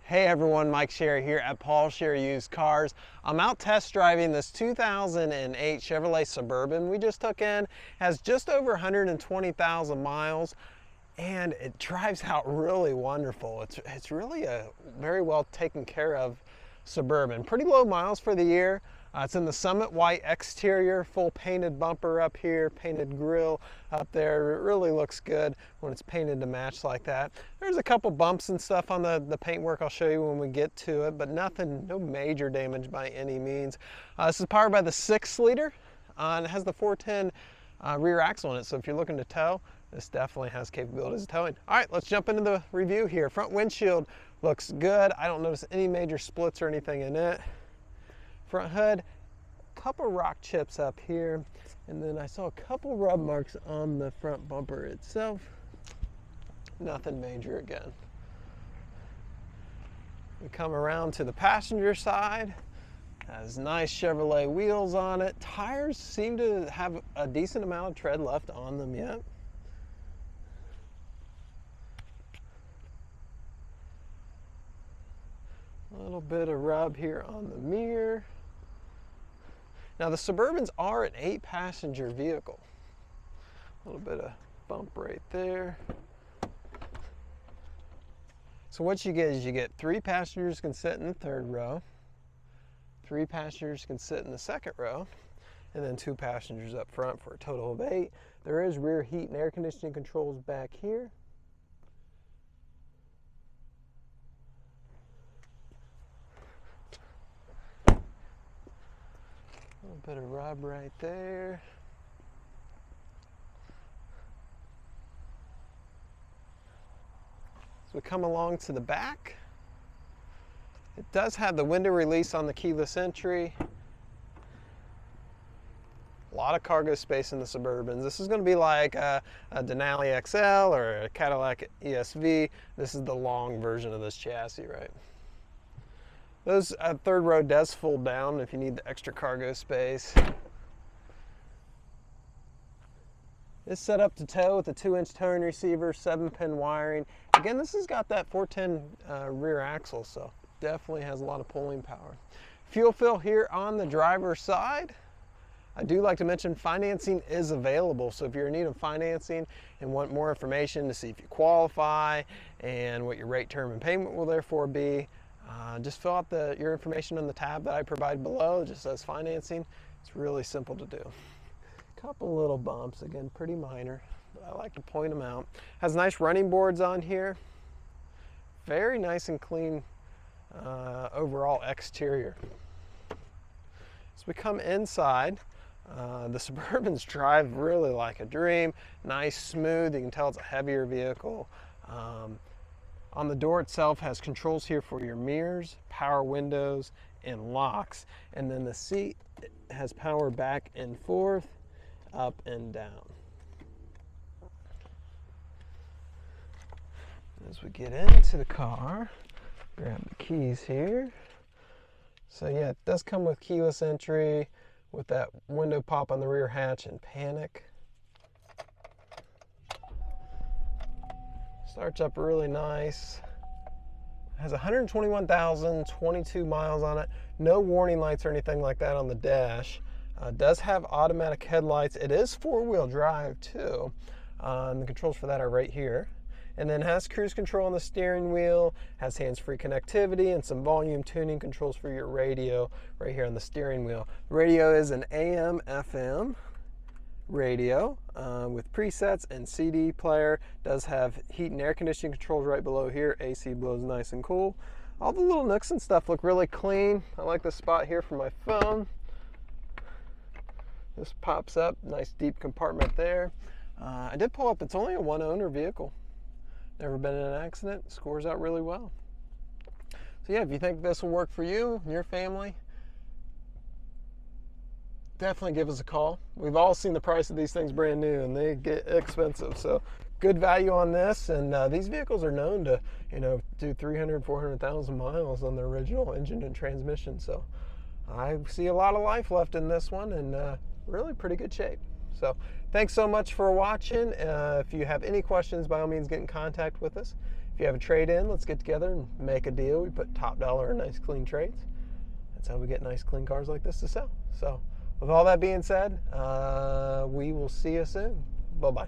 Hey everyone, Mike Sherry here at Paul Sherry Used Cars. I'm out test driving this 2008 Chevrolet Suburban we just took in. Has just over 120,000 miles and it drives out really wonderful. It's really a very well taken care of Suburban. Pretty low miles for the year. It's in the Summit White exterior, full painted bumper up here, painted grille up there. It really looks good when it's painted to match like that. There's a couple bumps and stuff on the paintwork I'll show you when we get to it, but no major damage by any means. This is powered by the 6-liter, and it has the 410 rear axle in it, so if you're looking to tow, this definitely has capabilities of towing. All right, let's jump into the review here. Front windshield looks good. I don't notice any major splits or anything in it. Front hood, a couple rock chips up here, and then I saw a couple rub marks on the front bumper itself. Nothing major again. We come around to the passenger side. Has nice Chevrolet wheels on it. Tires seem to have a decent amount of tread left on them yet. A little bit of rub here on the mirror. Now the Suburbans are an 8-passenger vehicle. A little bit of bump right there. So what you get is you get 3 passengers can sit in the 3rd row, 3 passengers can sit in the 2nd row, and then 2 passengers up front for a total of 8. There is rear heat and air conditioning controls back here. A little bit of rub right there. So we come along to the back. It does have the window release on the keyless entry. A lot of cargo space in the Suburbans. This is going to be like a Denali XL or a Cadillac ESV. This is the long version of this chassis, right? Those 3rd row does fold down if you need the extra cargo space. It's set up to tow with a 2-inch towing receiver, 7-pin wiring. Again, this has got that 410 rear axle, so definitely has a lot of pulling power. Fuel fill here on the driver's side. I do like to mention financing is available, so if you're in need of financing and want more information to see if you qualify and what your rate, term, and payment will therefore be, just fill out your information on the tab that I provide below. It just says financing. It's really simple to do. Couple little bumps, again, pretty minor, but I like to point them out. Has nice running boards on here. Very nice and clean overall exterior. As we come inside, the Suburbans drive really like a dream. Nice, smooth. You can tell it's a heavier vehicle. On the door itself has controls here for your mirrors, power windows, and locks. And then the seat has power back and forth, up and down. As we get into the car, grab the keys here. So yeah, it does come with keyless entry with that window pop on the rear hatch and panic. Starts up really nice. Has 121,022 miles on it. No warning lights or anything like that on the dash. Does have automatic headlights. It is 4-wheel drive too. And the controls for that are right here. And then has cruise control on the steering wheel, has hands-free connectivity and some volume tuning controls for your radio right here on the steering wheel. The radio is an AM/FM radio with presets and CD player. Does have heat and air conditioning controls right below here. AC blows nice and cool. All the little nooks and stuff look really clean. I like the spot here for my phone. This pops up, nice deep compartment there. I did pull up, it's only a 1-owner vehicle. Never been in an accident, scores out really well. So yeah, if you think this will work for you and your family, definitely give us a call. We've all seen the price of these things brand new and they get expensive. So good value on this. And these vehicles are known to, do 300, 400,000 miles on the original engine and transmission. So I see a lot of life left in this one and really pretty good shape. So thanks so much for watching. If you have any questions, by all means, get in contact with us. If you have a trade-in, let's get together and make a deal. We put top dollar in nice, clean trades. That's how we get nice, clean cars like this to sell. So with all that being said, we will see you soon. Bye-bye.